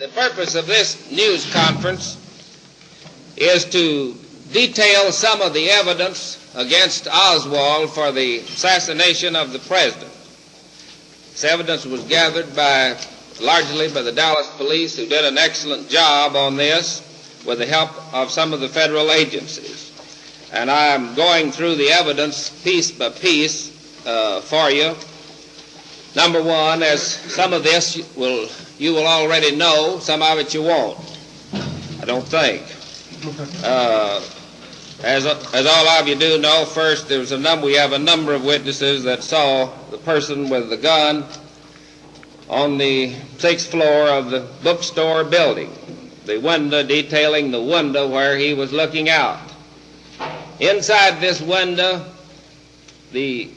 The purpose of this news conference is to detail some of the evidence against Oswald for the assassination of the president. This evidence was gathered largely by the Dallas police, who did an excellent job on this with the help of some of the federal agencies. And I'm going through the evidence piece by piece for you. Number one, as some of this you will already know, some of it you won't, I don't think. As all of you do know, first we have a number of witnesses that saw the person with the gun on the 6th floor of the bookstore building, the window detailing the window where he was looking out. Inside this window, the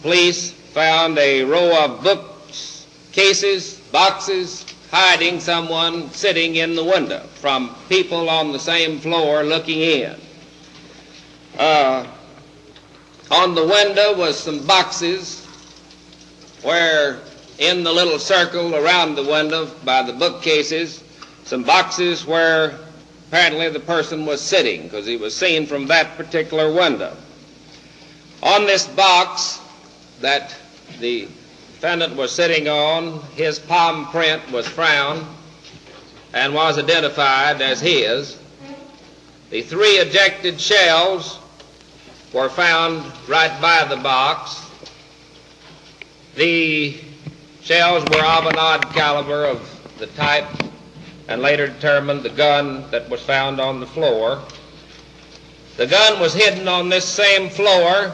police found a row of boxes, hiding someone sitting in the window from people on the same floor looking in. On the window was some boxes where, in the little circle around the window by the bookcases, some boxes where apparently the person was sitting, because he was seen from that particular window. On this box that the defendant was sitting on, his palm print was found and was identified as his. The 3 ejected shells were found right by the box. The shells were of an odd caliber of the type and later determined the gun that was found on the floor. The gun was hidden on this same floor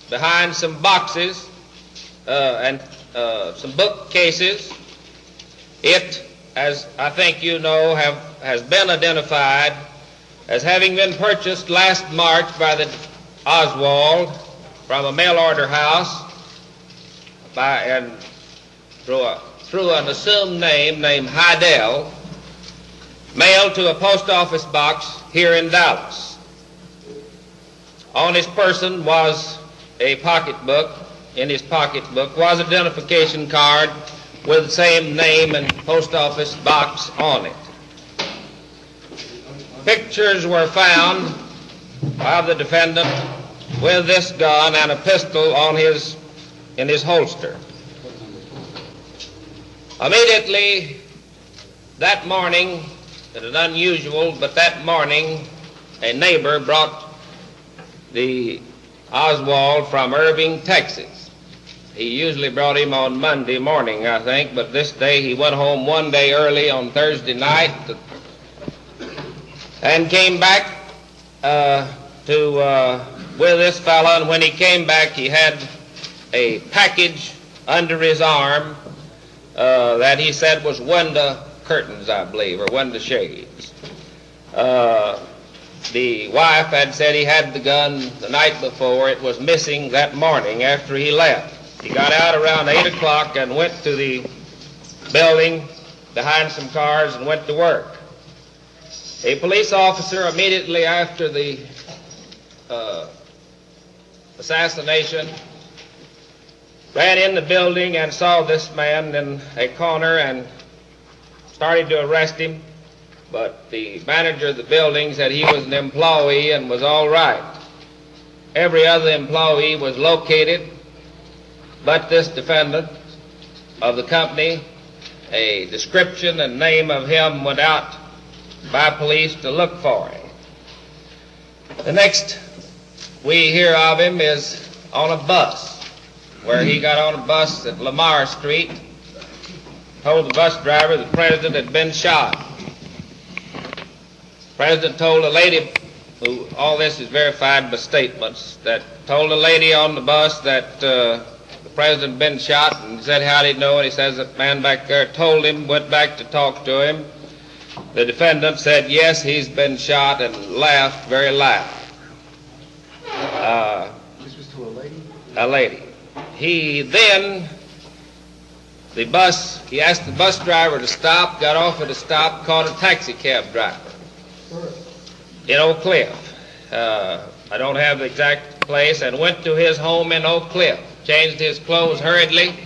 behind some boxes and some bookcases. It, as I think you know, has been identified as having been purchased last March by the Oswald from a mail-order house and through an assumed name named Heidel, mailed to a post office box here in Dallas. On his person was a pocketbook. In his pocketbook was an identification card with the same name and post office box on it. Pictures were found of the defendant with this gun and a pistol in his holster. Immediately that morning, it is unusual, but that morning a neighbor brought the Oswald from Irving, Texas. He usually brought him on Monday morning, I think, but this day he went home one day early on Thursday night and came back with this fellow, and when he came back he had a package under his arm that he said was window curtains, I believe, or window shades. The wife had said he had the gun the night before. It was missing that morning after he left. He got out around 8 o'clock and went to the building behind some cars and went to work. A police officer immediately after the assassination ran in the building and saw this man in a corner and started to arrest him, but the manager of the building said he was an employee and was all right. Every other employee was located but this defendant of the company. A description and name of him went out by police to look for him. The next we hear of him is on a bus, where he got on a bus at Lamar Street, told the bus driver the president had been shot. The president told a lady, who all this is verified by statements, that told a lady on the bus that the president had been shot, and said, how did he know? And he says that man back there told him, went back to talk to him. The defendant said, yes, he's been shot, and laughed very loud. This was to a lady? A lady. He then, he asked the bus driver to stop, got off at a stop, called a taxi cab driver in Oak Cliff. I don't have the exact place, and went to his home in Oak Cliff, changed his clothes hurriedly,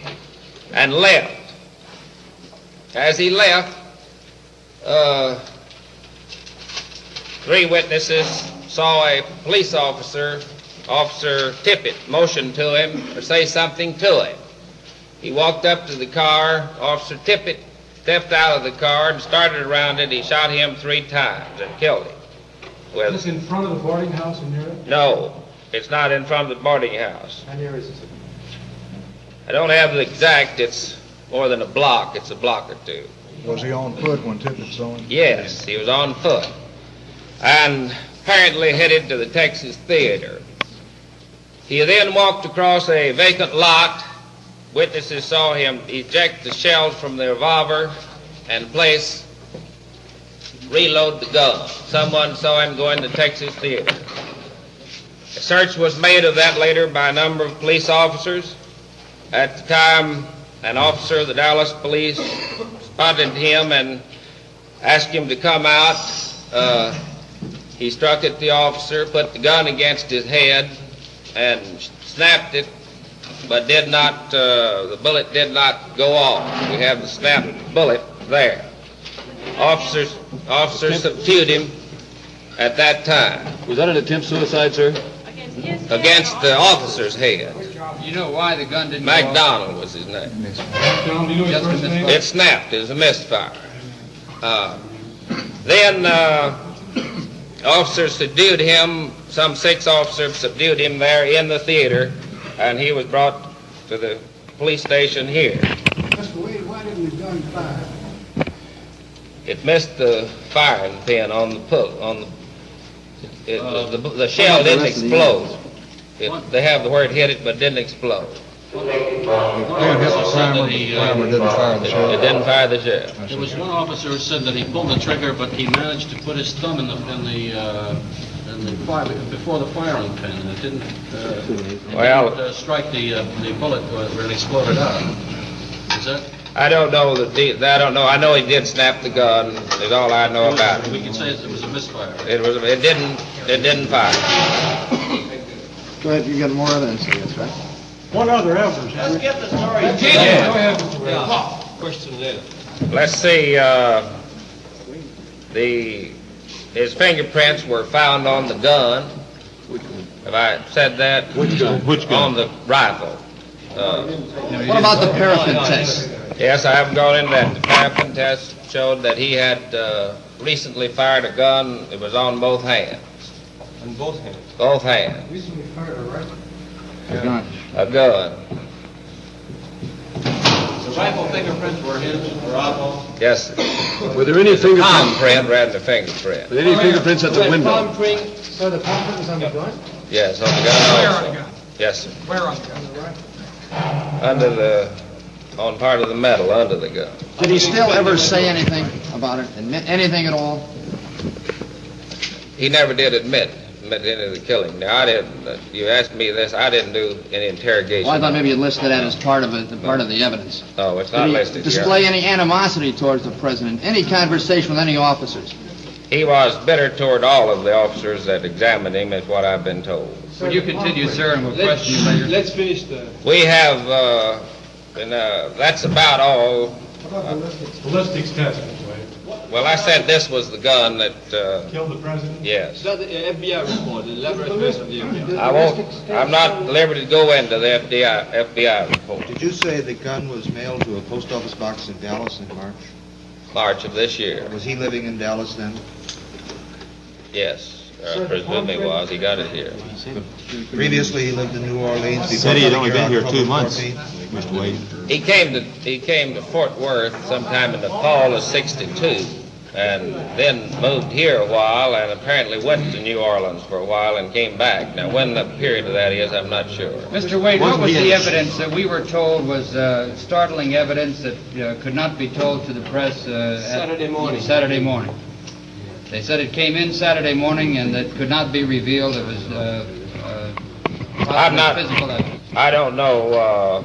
and left. As he left, 3 witnesses saw a police officer, Officer Tippett, motion to him or say something to him. He walked up to the car. Officer Tippett stepped out of the car and started around it. He shot him 3 times and killed him. Is this in front of the boarding house in Europe? No, it's not in front of the boarding house. How near is this? I don't have the exact. It's more than a block. It's a block or 2. Was he on foot when Tippett saw him? Yes, he was on foot and apparently headed to the Texas Theater. He then walked across a vacant lot. Witnesses saw him eject the shells from the revolver and reload the gun. Someone saw him go into Texas Theater. A search was made of that later by a number of police officers. At the time, an officer of the Dallas police spotted him and asked him to come out. He struck at the officer, put the gun against his head, and snapped it, but the bullet did not go off. We have the snapped bullet there. Officers subdued him at that time. Was that an attempt suicide, sir? Against the officer's head. You know why the gun didn't go off? MacDonald was his name. John, do you know his first name? It snapped. It was a misfire. Then officers subdued him. Some 6 officers subdued him there in the theater, and he was brought to the police station here. Mr. Wade, why didn't the gun fire? It missed the firing pin on the pull. The shell didn't explode. They have where it hit it, but didn't explode. It hit the primer, but the primer didn't fire the shell. It didn't fire the shell. There was one officer who said that he pulled the trigger, but he managed to put his thumb in the fire before the firing pin, and it didn't strike the bullet where it exploded out. Is that? I don't know I don't know. I know he did snap the gun. Is all I know about it. We can say it was a misfire. It didn't fire. Go ahead, you got more evidence, I guess, right? What other evidence? Let's get the story. Go ahead, Mr. Wade. Question there. Let's see. His fingerprints were found on the gun. Have I said that? Which gun? On the rifle. What about the paraffin test? Yes, I haven't gone into that. The paraffin test showed that he had recently fired a gun. It was on both hands. On both hands. Both hands. Recently fired a rifle. A gun. The rifle fingerprints were his, were Oswald's? Yes, sir. Were there any Palm print rather than fingerprint. Any fingerprints at the window? Palm print. So the palm print was on the gun? Yes, on the gun Where also. on the gun? Yes, sir. Where on the gun? On part of the metal under the gun. Did he still ever say anything about it? Admit anything at all? He never did admit any of the killing. Now, I didn't. You asked me this. I didn't do any interrogation. Well, I thought maybe you listed that as part of it, part of the evidence. No, it's not Did he listed display here. any animosity towards the president? Any conversation with any officers? He was bitter toward all of the officers that examined him, is what I've been told. Would you continue, sir, and we'll question you later? Let's finish the... We have, that's about all. How about ballistics test, Mr. Wade? Well, I said this was the gun that, Killed the president? yes. That's the FBI report, the laboratories of the FBI. I'm not at liberty to go into the FBI report. Did you say the gun was mailed to a post office box in Dallas in March of this year. Was he living in Dallas then? Yes. Presumably was. He got it here. Previously, he lived in New Orleans. Said he had only been here 2 months, 14th. Mr. Wade. He came to Fort Worth sometime in the fall of '62, and then moved here a while, and apparently went to New Orleans for a while and came back. Now, when the period of that is, I'm not sure. Mr. Wade, what was the evidence that we were told was startling evidence that could not be told to the press Saturday morning. Saturday morning? They said it came in Saturday morning and that could not be revealed. It was I'm not. physical evidence. I don't know.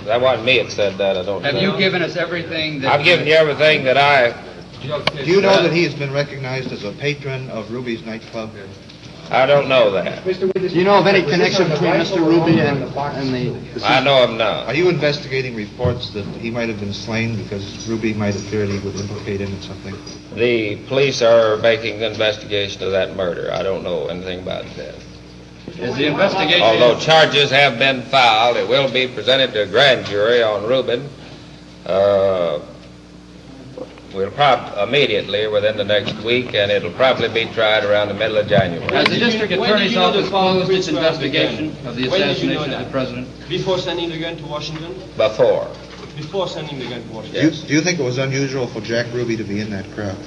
That wasn't me that said that. I don't. Have know. you given us everything that... I've given you everything that I. Do you know that he has been recognized as a patron of Ruby's nightclub? I don't know that. Do you know of any connection between Mr. Ruby and the... I know him now. Are you investigating reports that he might have been slain because Ruby might have feared he would implicate him in something? The police are making an investigation of that murder. I don't know anything about that. Is the investigation... Although charges have been filed, it will be presented to a grand jury on Rubin. We'll probably immediately within the next week, and it'll probably be tried around the middle of January. Has the district attorney's office closed its investigation of the assassination of the president? Before sending the gun to Washington? Before sending the gun to Washington. Yes. Do you think it was unusual for Jack Ruby to be in that crowd?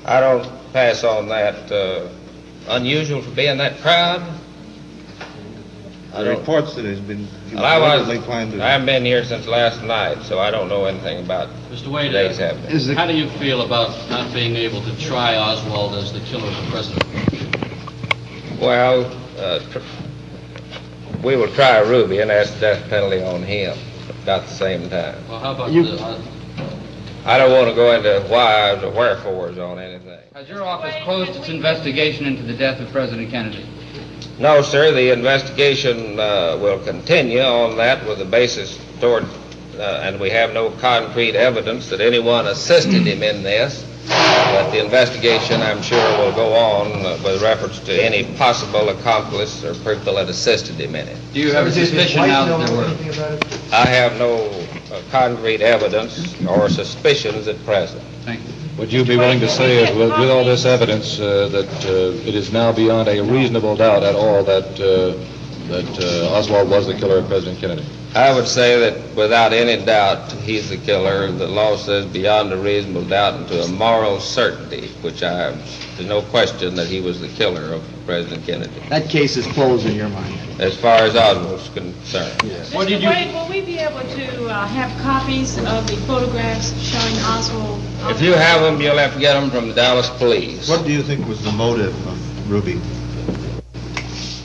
I don't pass on that. Unusual for being in that crowd? The reports that he Well, I planned to... haven't been here since last night, so I don't know anything about Mr. Wade, today's happenings. how do you feel about not being able to try Oswald as the killer of the president? Well, we will try Ruby and ask the death penalty on him about the same time. Well, how about I don't want to go into whys or wherefores on anything. Has your office closed its investigation into the death of President Kennedy? No, sir. The investigation will continue on that with a basis toward, and we have no concrete evidence that anyone assisted him in this. But the investigation, I'm sure, will go on with reference to any possible accomplice or people that assisted him in it. Do you have a suspicion now that there were? I have no concrete evidence or suspicions at present. Thank you. Would you be willing to say, with all this evidence, that it is now beyond a reasonable doubt at all that Oswald was the killer of President Kennedy? I would say that without any doubt he's the killer. The law says beyond a reasonable doubt and to a moral certainty, which there's no question that he was the killer of President Kennedy. That case is closed in your mind? As far as Oswald's concerned. Yes. Mr. Wade, will we be able to have copies of the photographs showing Oswald? If you have them, you'll have to get them from the Dallas police. What do you think was the motive of Ruby?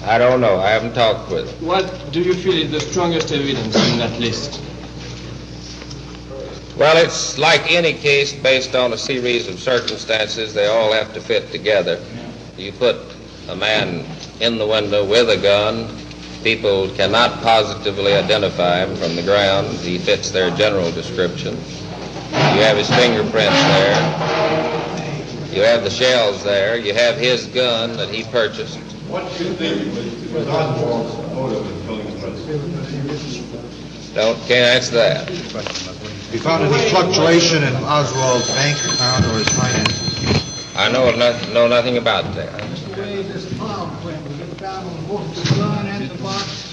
I don't know. I haven't talked with him. What do you feel is the strongest evidence in that list? Well, it's like any case based on a series of circumstances. They all have to fit together. You put a man in the window with a gun, people cannot positively identify him from the ground. He fits their general description. You have his fingerprints there. You have the shells there. You have his gun that he purchased. What do you think was Oswald's motive in killing the president? Can't answer that. We found any fluctuation in Oswald's bank account or his finances? I know nothing about that.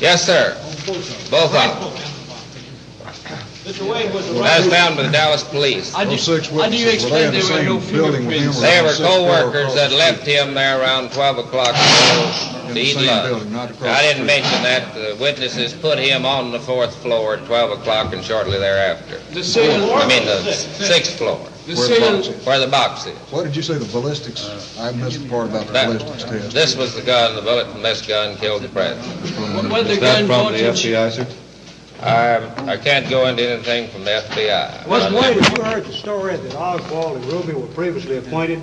Yes, sir. Both of them. Mr. Wade was That was found by the Dallas police. How do you explain there were no fingerprints? They were co-workers that left him there around 12 o'clock to eat lunch. I didn't mention that. The witnesses put him on the 4th floor at 12 o'clock and shortly thereafter. The 6th floor, where the box is. What did you say, the ballistics? I missed the part about the ballistics test. This was the gun, the bullet from this gun killed the president. Was the gun from the FBI, sir? I can't go into anything from the FBI. Mr. Wade, you heard the story that Oswald and Ruby were previously appointed?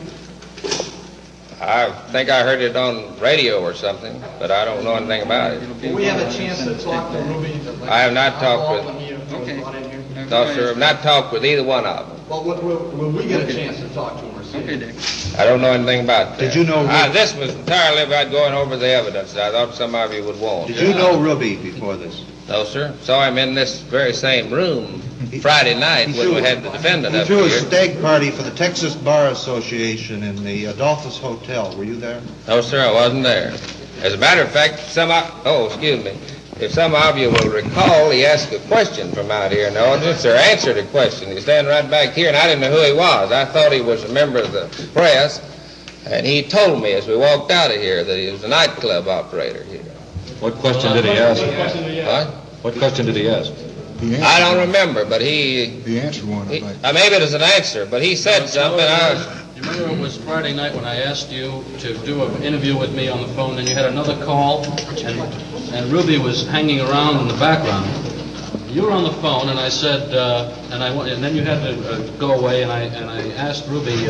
I think I heard it on radio or something, but I don't know anything about it. Will we have a chance to talk to Ruby? I have not talked with... No, sir, I've not talked with either one of them. Well, will we get a chance to talk to him or see him? Okay, Dick. I don't know anything about that. Did you know... This was entirely about going over the evidence that I thought some of you would want. Did you know Ruby before this? No, sir. Saw him in this very same room Friday night when we had the defendant up He threw a here. stag party for the Texas Bar Association in the Adolphus Hotel. Were you there? No, sir, I wasn't there. As a matter of fact, if some of you will recall, he asked a question from out here in the audience, or answered a question. He's standing right back here, and I didn't know who he was. I thought he was a member of the press, and he told me as we walked out of here that he was a nightclub operator here. What question did he ask? What? What question did he ask? I don't remember, but he answered one, I think. Maybe it was an answer, but he said something. You remember it was Friday night when I asked you to do an interview with me on the phone, and you had another call, and Ruby was hanging around in the background. You were on the phone, and I said, and then you had to go away, and I asked Ruby,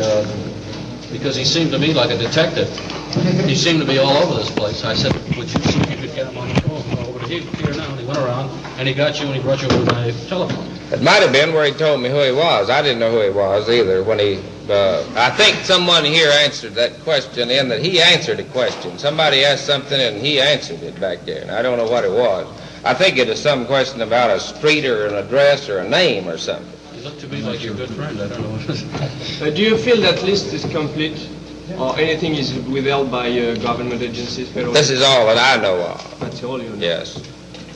because he seemed to me like a detective, He seemed to be all over this place. I said, would you see if you could get him on the phone? Oh, but he's here now. And he went around, and he got you, and he brought you over by telephone. It might have been where he told me who he was. I didn't know who he was either. When I think someone here answered that question in that he answered a question. Somebody asked something, and he answered it back there, and I don't know what it was. I think it is some question about a street or an address or a name or something. You look to me like your good friend. I don't know what it is. Do you feel that list is complete? Or anything is withheld by government agencies? This is all that I know of. That's all you know? Yes.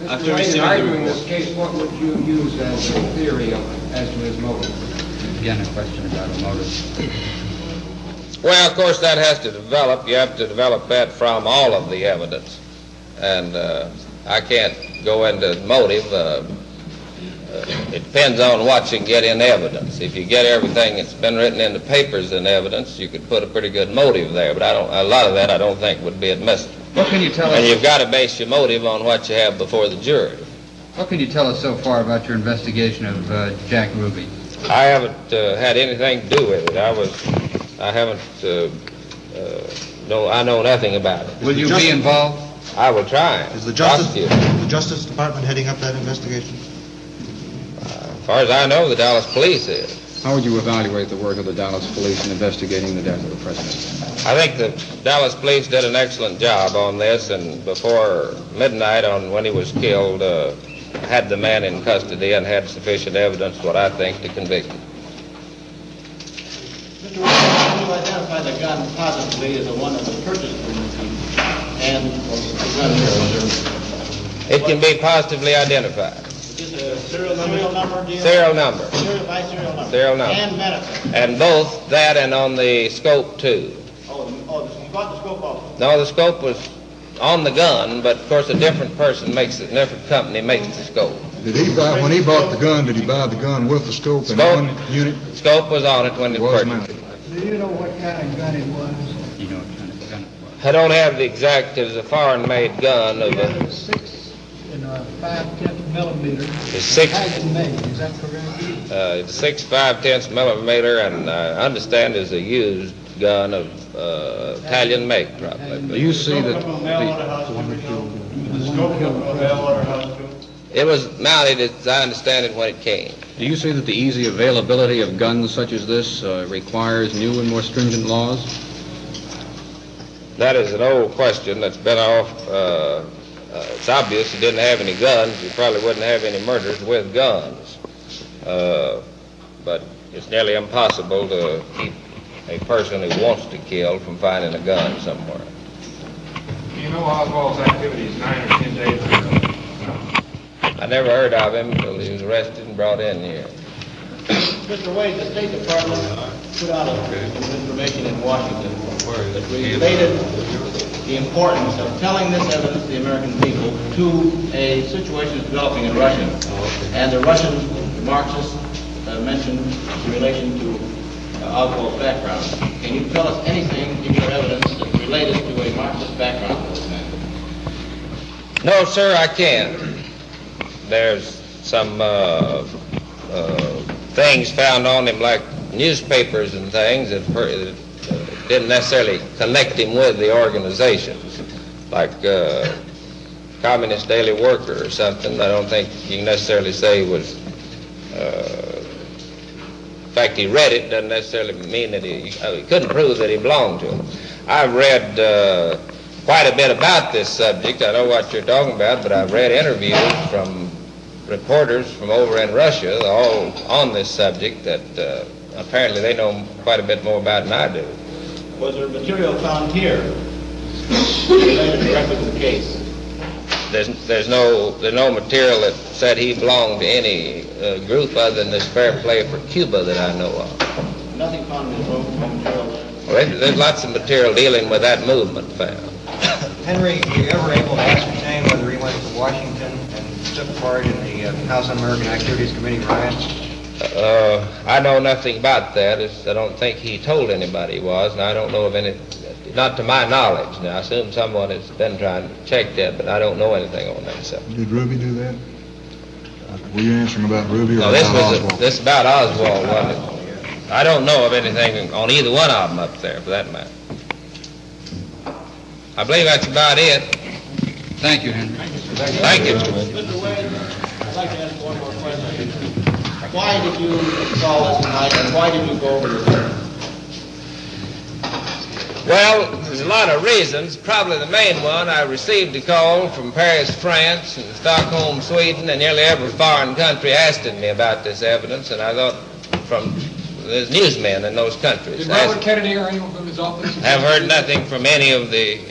After In receiving the arguing report. this case, what would you use as a theory as to his motive? Again, a question about a motive. Well, of course, that has to develop. You have to develop that from all of the evidence. And I can't go into motive. It depends on what you get in evidence. If you get everything that's been written in the papers in evidence, you could put a pretty good motive there. But a lot of that I don't think would be admissible. What can you tell us? And you've got to base your motive on what you have before the jury. What can you tell us so far about your investigation of Jack Ruby? I haven't had anything to do with it. I know nothing about it. Will you be involved? I will try. Is the Justice Department heading up that investigation? As far as I know, the Dallas police is. How would you evaluate the work of the Dallas police in investigating the death of the president? I think the Dallas police did an excellent job on this, and before midnight on when he was killed, had the man in custody and had sufficient evidence, what I think, to convict him. Mr. Wilson, you identify the gun positively as the one that was purchased from him, and the gun here, It can be positively identified. is this a serial number? Serial number. Serial by serial number. Serial number. And benefit. And both that and on the scope, too. You bought the scope off? No, the scope was on the gun, but of course a different person makes it, a different company makes the scope. Did he buy, when he bought the gun, did he buy the gun with the scope in one unit? Scope was on it when it was mounted. Do you know what kind of gun it was? You know what kind of gun it was? I don't have the exact, it was a foreign-made gun of It a... was 6 and 5/10 millimeter. It's 6... Italian made, is that correct? It's 6 5/10 millimeter, and I understand is a used gun of Italian make, probably. Do you see that It was mounted, as I understand it, when it came. Do you see that the easy availability of guns such as this requires new and more stringent laws? That is an old question that's been off. It's obvious you didn't have any guns. You probably wouldn't have any murders with guns. But it's nearly impossible to keep a person who wants to kill from finding a gun somewhere. Do you know Oswald's activities 9 or 10 days ago? I never heard of him until he was arrested and brought in here. Mr. Wade, the State Department put out some information in Washington that related the importance of telling this evidence to the American people to a situation developing in Russia. And the Russian Marxists mentioned in relation to Oswald's background. Can you tell us anything in your evidence that related to a Marxist background for this man? No, sir, I can't. There's some things found on him, like newspapers and things, that didn't necessarily connect him with the organization, like Communist Daily Worker or something. I don't think you can necessarily say he was... in fact, he read it doesn't necessarily mean that he couldn't prove that he belonged to him. I've read quite a bit about this subject. I know what you're talking about, but I've read interviews from reporters from over in Russia, all on this subject, that apparently they know quite a bit more about it than I do. Was there material found here related directly to the case? There's no material that said he belonged to any group other than this Fair Play for Cuba that I know of. Nothing found in his room, no material there? Well, there's lots of material dealing with that movement found. Henry, were you ever able to ascertain whether he went to Washington and took part in the House Un-American Activities Committee riots? I know nothing about that. I don't think he told anybody he was, and I don't know of any, not to my knowledge. Now, I assume someone has been trying to check that, but I don't know anything on that subject. Did Ruby do that? Were you answering about Ruby or No, about Oswald? this about Oswald, wasn't it? I don't know of anything on either one of them up there, for that matter. I believe that's about it. Thank you, Henry. Thank you. Mr. Wade, I'd like to ask one more question. Why did you call us tonight, and why did you go over this evidence? Well, there's a lot of reasons. Probably the main one, I received a call from Paris, France, and Stockholm, Sweden, and nearly every foreign country asking me about this evidence, and I thought from the newsmen in those countries. Did Robert Kennedy or anyone from his office? I've heard nothing from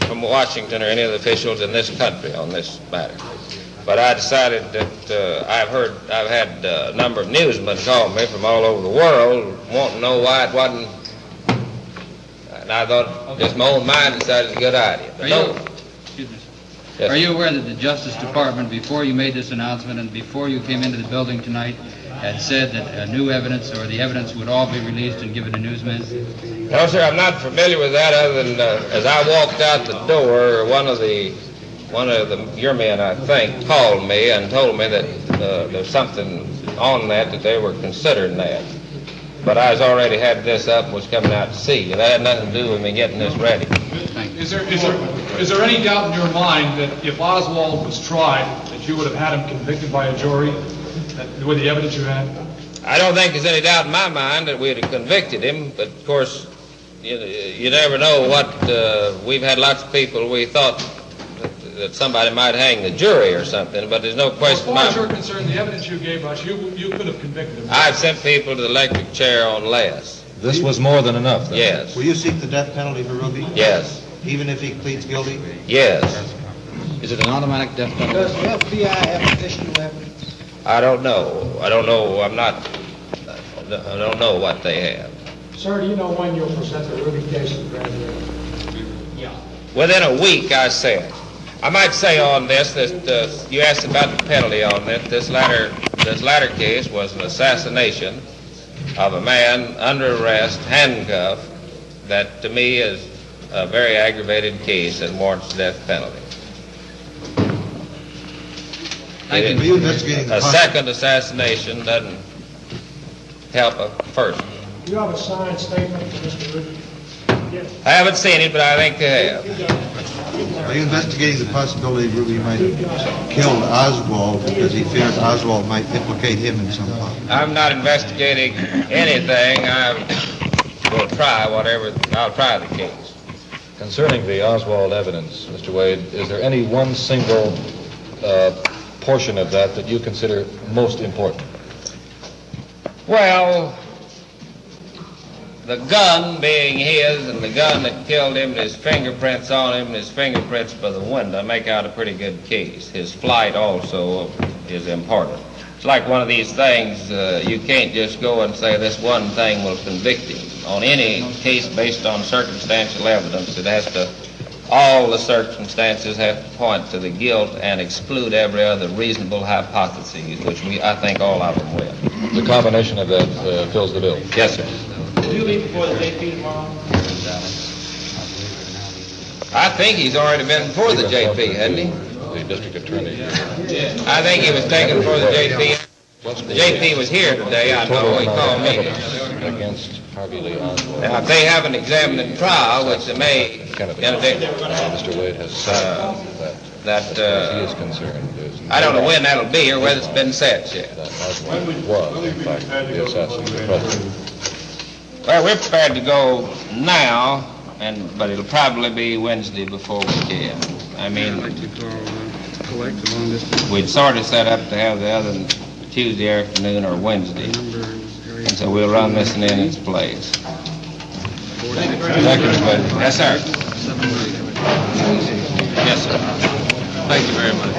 from Washington or any of the officials in this country on this matter. But I decided that I've had a number of newsmen call me from all over the world wanting to know why it wasn't. And I thought, just my own mind decided it's a good idea. But Yes. Are you aware that the Justice Department, before you made this announcement and before you came into the building tonight, had said that new evidence or the evidence would all be released and given to newsmen? No, sir, I'm not familiar with that other than as I walked out the door, one of your men, I think, called me and told me that there's something on that they were considering that. But I was already had this up and was coming out to see you. That had nothing to do with me getting this ready. Is there any doubt in your mind that if Oswald was tried, that you would have had him convicted by a jury with the evidence you had? I don't think there's any doubt in my mind that we'd have convicted him, but of course, you never know what, we've had lots of people we thought that somebody might hang the jury or something, but there's no question. As far as you're concerned, the evidence you gave us, you could have convicted him. I've sent people to the electric chair on less. This was more than enough, then? Yes. Will you seek the death penalty for Ruby? Yes. Even if he pleads guilty? Yes. Is it an automatic death penalty? Does the FBI have additional evidence? I don't know. I don't know what they have. Sir, do you know when you'll present the Ruby case to the grand jury? Yeah. Within a week, I said. I might say on this that you asked about the penalty on it. This latter case was an assassination of a man under arrest, handcuffed. That to me is a very aggravated case and warrants the death penalty. A second assassination doesn't help a first. Do you have a signed statement for Mr. Ruby? Yes. I haven't seen it, but I think they have. Are you investigating the possibility Ruby might have killed Oswald because he feared Oswald might implicate him in some way? I'm not investigating anything. I will try I'll try the case. Concerning the Oswald evidence, Mr. Wade, is there any one single portion of that you consider most important? Well, the gun being his and the gun that killed him and his fingerprints on him and his fingerprints by the window make out a pretty good case. His flight also is important. It's like one of these things, you can't just go and say this one thing will convict him. On any case based on circumstantial evidence, all the circumstances have to point to the guilt and exclude every other reasonable hypothesis, which I think all of them will. The combination of that fills the bill. Yes, sir. Will you be before the JP tomorrow? I think he's already been before the JP, hasn't he? The district attorney. I think he was taken before the JP. The JP was here today, I know. He called me. Against Harvey Lee Oswald. Now, if they haven't examined the trial, which they may interdict, Mr. Wade has said that as far as he is concerned, I don't know when that'll be or whether it's been set yet. That Oswald was, in fact, the assassin of the president. Well, we're prepared to go now, but it'll probably be Wednesday before we can. I mean, we'd sort of set up to have the other Tuesday afternoon or Wednesday. And so we'll run this in its place. Thank you, yes, sir. Yes, sir. Thank you very much.